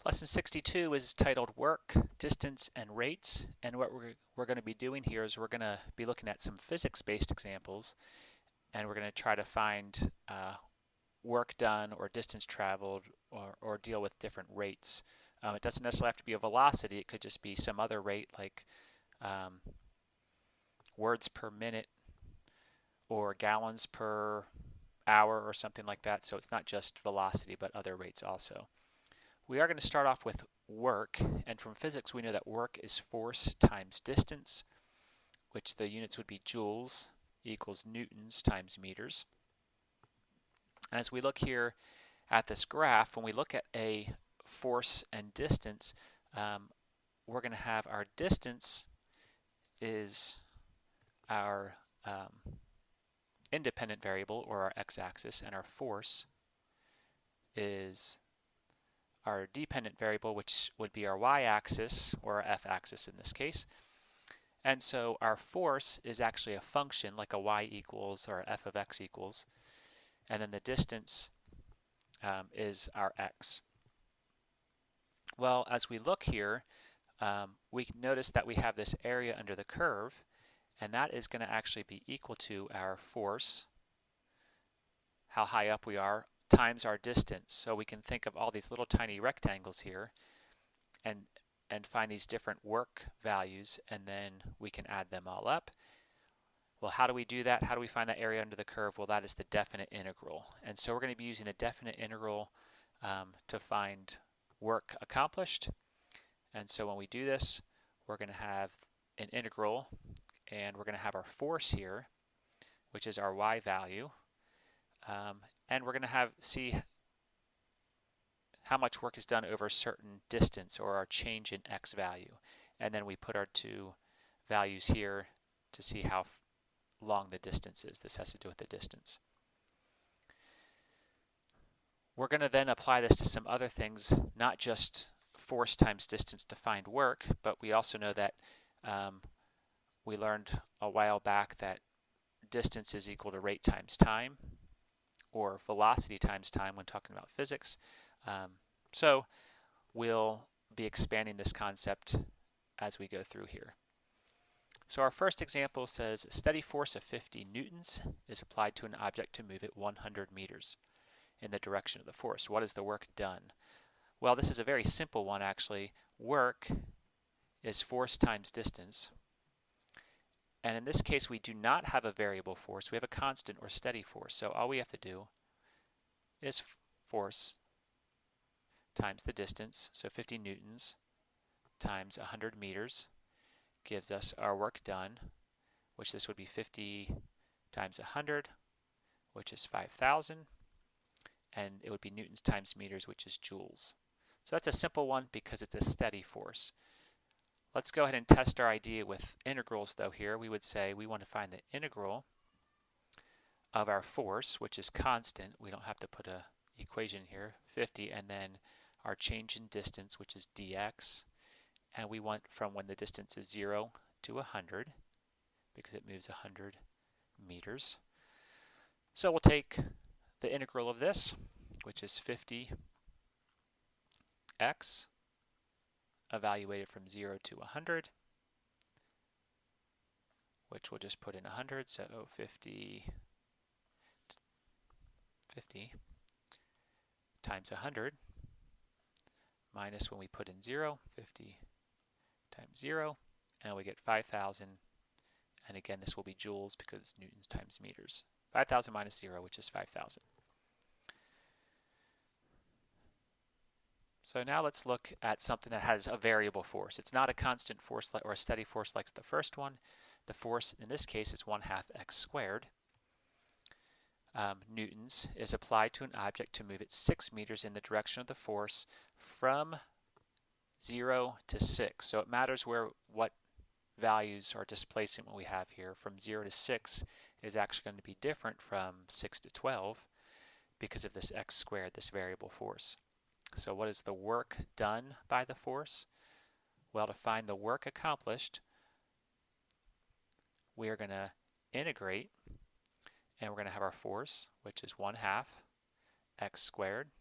Lesson 62 is titled Work, Distance, and Rates, and what we're going to be doing here is we're going to be looking at some physics-based examples, and we're going to try to find work done or distance traveled or deal with different rates. It doesn't necessarily have to be a velocity, it could just be some other rate like words per minute or gallons per hour or something like that, so it's not just velocity but other rates also. We are going to start off with work, and from physics we know that work is force times distance, which the units would be joules equals newtons times meters. And as we look here at this graph, when we look at a force and distance, we're going to have our distance is our independent variable, or our x-axis, and our force is our dependent variable, which would be our y-axis, or our f-axis in this case. And so our force is actually a function, like a y equals or f of x equals, and then the distance is our x. Well, as we look here, we notice that we have this area under the curve, and that is going to actually be equal to our force, how high up we are, times our distance. So we can think of all these little tiny rectangles here and find these different work values, and then we can add them all up. Well, how do we do that? How do we find that area under the curve? Well, that is the definite integral. And so we're going to be using the definite integral to find work accomplished. And so when we do this, we're going to have an integral, and we're going to have our force here, which is our y value. And we're going to see how much work is done over a certain distance, or our change in x value. And then we put our two values here to see how long the distance is. This has to do with the distance. We're going to then apply this to some other things, not just force times distance to find work, but we also know that we learned a while back that distance is equal to rate times time, or velocity times time when talking about physics. So we'll be expanding this concept as we go through here. So our first example says a steady force of 50 newtons is applied to an object to move it 100 meters in the direction of the force. What is the work done? Well, this is a very simple one actually. Work is force times distance. And in this case, we do not have a variable force. We have a constant or steady force. So all we have to do is force times the distance, so 50 newtons times 100 meters gives us our work done, which this would be 50 times 100, which is 5,000, and it would be newtons times meters, which is joules. So that's a simple one because it's a steady force. Let's go ahead and test our idea with integrals though here. We would say we want to find the integral of our force, which is constant. We don't have to put a equation here, 50, and then our change in distance, which is dx. And we want from when the distance is 0 to 100, because it moves 100 meters. So we'll take the integral of this, which is 50x, evaluated from 0 to 100, which we'll just put in 100, so 50 times 100 minus when we put in 0, 50 times 0, and we get 5,000, and again this will be joules because it's newtons times meters. 5,000 minus 0, which is 5,000. So now let's look at something that has a variable force. It's not a constant force or a steady force like the first one. The force in this case is 1/2 x squared. Newtons is applied to an object to move it 6 meters in the direction of the force from 0 to 6. So it matters what values or displacement we have here. From 0 to 6 is actually going to be different from 6 to 12 because of this x squared, this variable force. So what is the work done by the force? Well, to find the work accomplished, we are going to integrate, and we're going to have our force, which is 1/2 x squared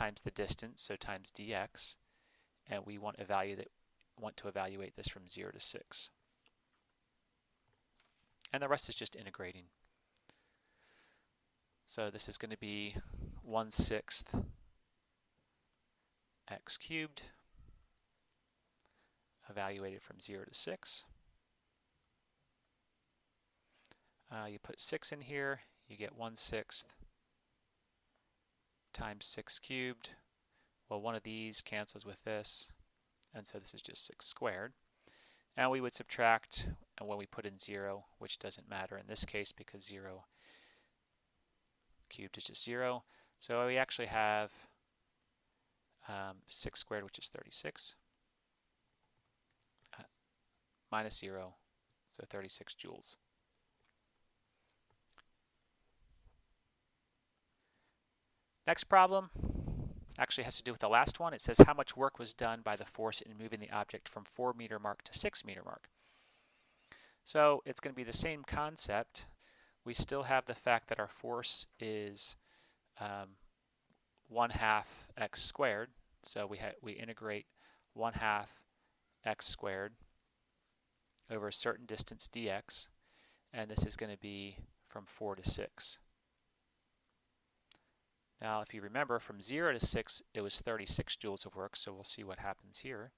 times the distance, so times dx, and we want to evaluate this from 0 to 6. And the rest is just integrating. So this is going to be 1/6 x cubed, evaluated from 0 to 6. You put 6 in here, you get 1/6 times 6 cubed. Well, one of these cancels with this, and so this is just 6 squared. And we would subtract when we put in 0, which doesn't matter in this case because 0 cubed is just 0. So we actually have 6 squared, which is 36, minus 0, so 36 joules. Next problem actually has to do with the last one. It says how much work was done by the force in moving the object from 4 meter mark to 6 meter mark. So it's going to be the same concept. We still have the fact that our force is 1/2 x squared. So we integrate 1/2 x squared over a certain distance dx, and this is going to be from 4 to 6. Now, if you remember, from 0 to 6, it was 36 joules of work, so we'll see what happens here.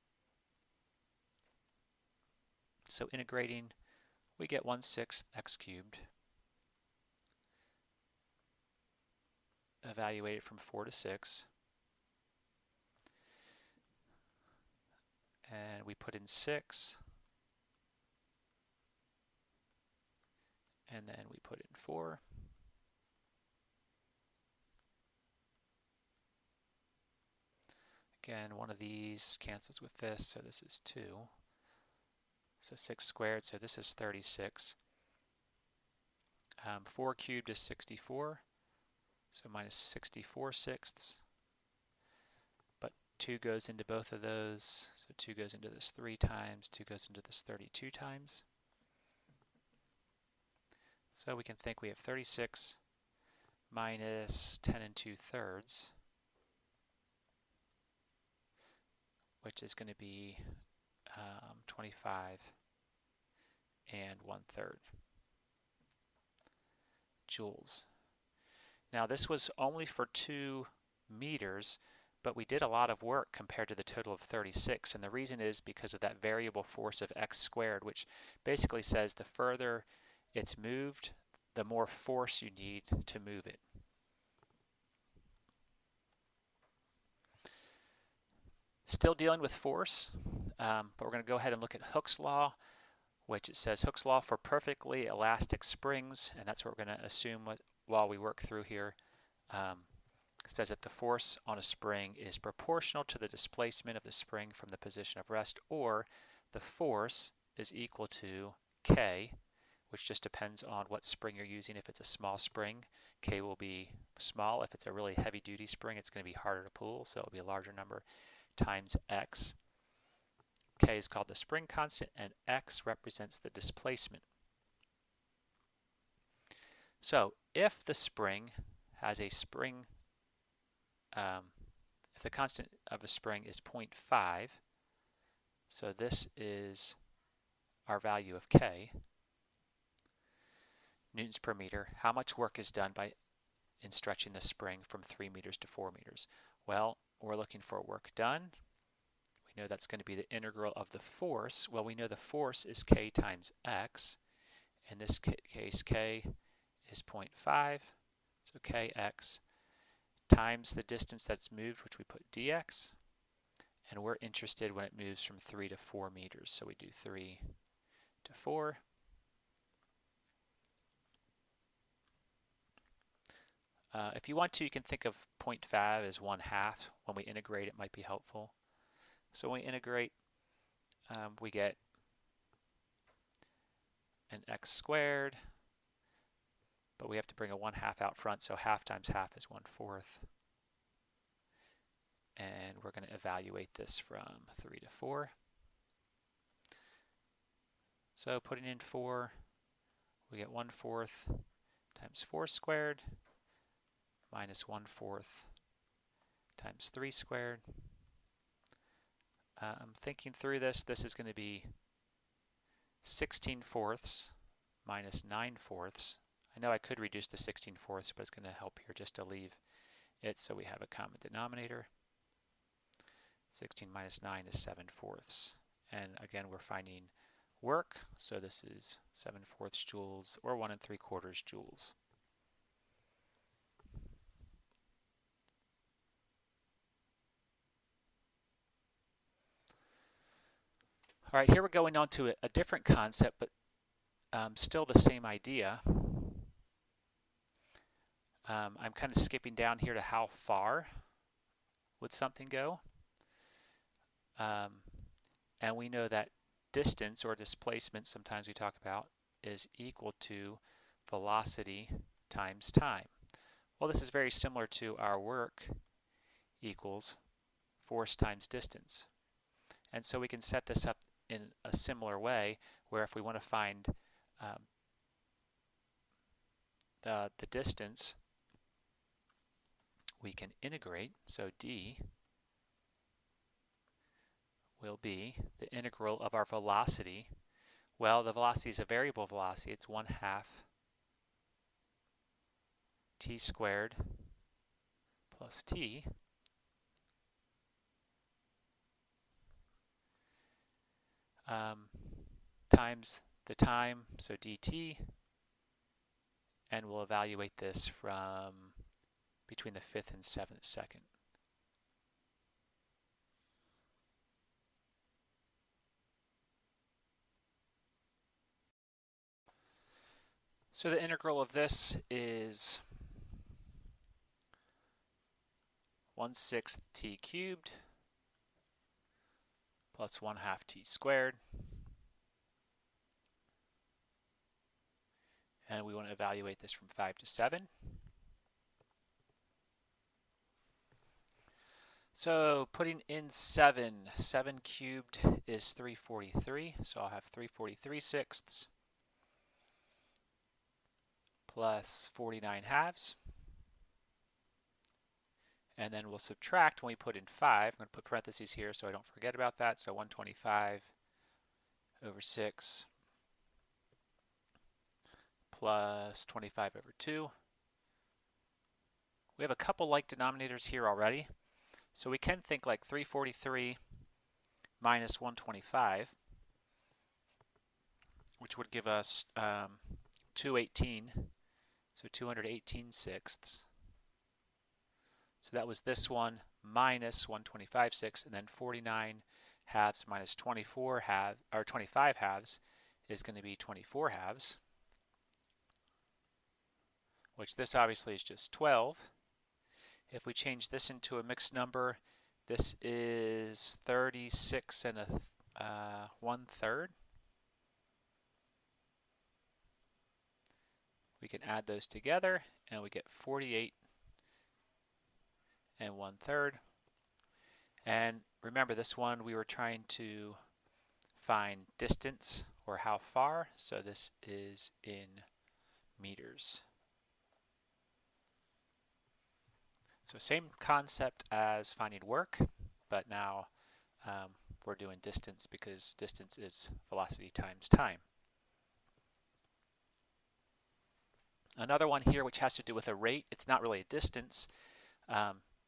So integrating, we get 1/6 x cubed, evaluated from 4 to 6, and we put in 6, and then we put in 4. Again, one of these cancels with this, so this is 2. So 6 squared, so this is 36. 4 cubed is 64, so minus 64/6. But 2 goes into both of those, so 2 goes into this 3 times, 2 goes into this 32 times. So we can think we have 36 minus 10 2/3, which is going to be 25 1/3 joules. Now this was only for 2 meters, but we did a lot of work compared to the total of 36, and the reason is because of that variable force of x squared, which basically says the further it's moved, the more force you need to move it. Still dealing with force, but we're going to go ahead and look at Hooke's law, which it says Hooke's law for perfectly elastic springs, and that's what we're going to assume while we work through here. It says that the force on a spring is proportional to the displacement of the spring from the position of rest, or the force is equal to K, which just depends on what spring you're using. If it's a small spring, K will be small. If it's a really heavy-duty spring, it's going to be harder to pull, so it'll be a larger number, times x. K is called the spring constant, and x represents the displacement. So if the spring has a spring, if the constant of a spring is 0.5, so this is our value of K, newtons per meter, how much work is done in stretching the spring from 3 meters to 4 meters? Well, we're looking for work done. We know that's going to be the integral of the force. Well, we know the force is K times x. In this case, K is 0.5, so Kx times the distance that's moved, which we put dx, and we're interested when it moves from 3 to 4 meters, so we do 3 to 4. If you want to, you can think of 0.5 as 1/2. When we integrate, it might be helpful. So when we integrate, we get an x squared, but we have to bring a 1/2 out front, so half times half is 1/4. And we're going to evaluate this from 3 to 4. So putting in 4, we get 1/4 times 4 squared minus 1/4 times 3 squared. I'm thinking through this. This is going to be 16/4 minus 9/4. I know I could reduce the 16/4, but it's going to help here just to leave it so we have a common denominator. 16 minus 9 is 7/4. And again, we're finding work, so this is 7/4 joules or 1 3/4 joules. All right, here we're going on to a different concept, but still the same idea. I'm kind of skipping down here to how far would something go. And we know that distance or displacement, sometimes we talk about, is equal to velocity times time. Well, this is very similar to our work equals force times distance. And so we can set this up in a similar way, where if we want to find the distance, we can integrate. So d will be the integral of our velocity. Well, the velocity is a variable velocity. It's 1/2 t squared plus t times the time, so dt, and we'll evaluate this from between the 5th and 7th second. So the integral of this is 1/6 t cubed plus 1/2 t squared. And we want to evaluate this from 5 to 7. So putting in 7 cubed is 343, so I'll have 343/6 plus 49/2. And then we'll subtract when we put in 5. I'm going to put parentheses here so I don't forget about that. So 125/6 plus 25/2. We have a couple like denominators here already. So we can think like 343 minus 125, which would give us 218, so 218/6. So that was this one minus 125/6, and then 49/2 minus 25/2 is going to be 24/2, which this obviously is just 12. If we change this into a mixed number, this is 36 1/3. We can add those together and we get 48 1/3. And remember, this one we were trying to find distance or how far, so this is in meters. So same concept as finding work, but now we're doing distance because distance is velocity times time. Another one here which has to do with a rate. It's not really a distance.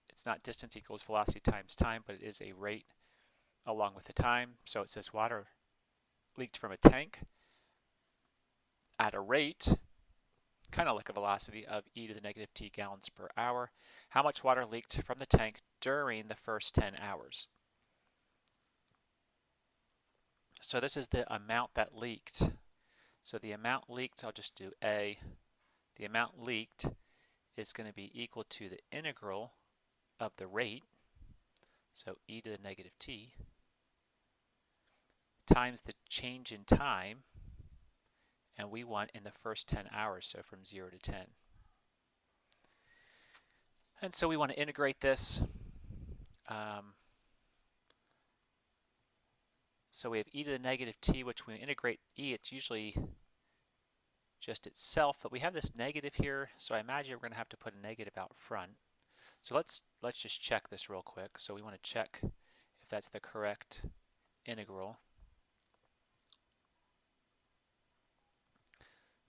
It's not distance equals velocity times time, but it is a rate along with the time. So it says water leaked from a tank at a rate, kind of like a velocity, of e to the negative t gallons per hour. How much water leaked from the tank during the first 10 hours? So this is the amount that leaked. So the amount leaked, I'll just do A. The amount leaked is going to be equal to the integral of the rate, so e to the negative t, times the change in time, and we want in the first 10 hours, so from 0 to 10. And so we want to integrate this. So we have e to the negative t, which when we integrate e, it's usually just itself, but we have this negative here, so I imagine we're going to have to put a negative out front. So let's just check this real quick. So we want to check if that's the correct integral.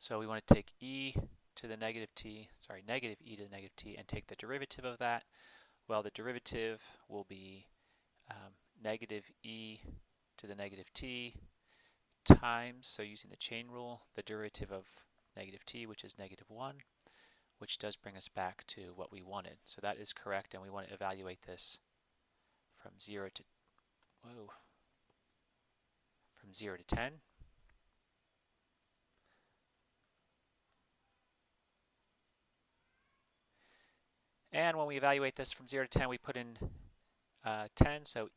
So we want to take e to the negative t, negative e to the negative t, and take the derivative of that. Well, the derivative will be negative e to the negative t times, so using the chain rule, the derivative of negative t, which is -1, which does bring us back to what we wanted. So that is correct, and we want to evaluate this from 0 to 10. And when we evaluate this from 0 to 10, we put in 10, so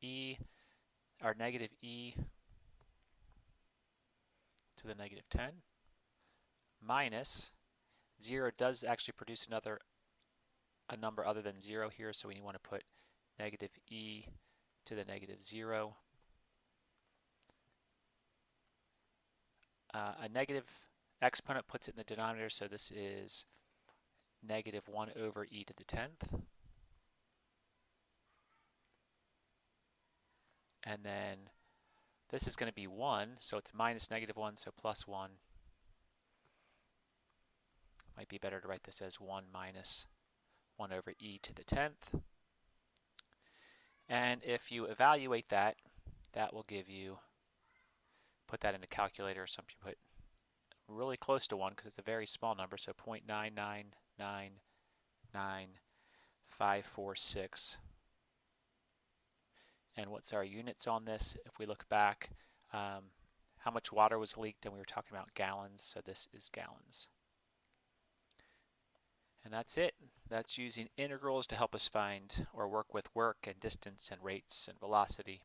our negative e to the negative 10 minus 0 does actually produce a number other than 0 here, so we want to put negative e to the negative 0. A negative exponent puts it in the denominator, so this is -1 over e to the 10th. And then this is going to be 1, so it's minus -1, so plus 1. Might be better to write this as 1 minus 1 over e to the 10th. And if you evaluate that, that will give you, put that in a calculator or something, put really close to 1 because it's a very small number, so 0.9999546. And what's our units on this? If we look back, how much water was leaked, and we were talking about gallons, so this is gallons. And that's it. That's using integrals to help us find or work with work and distance and rates and velocity.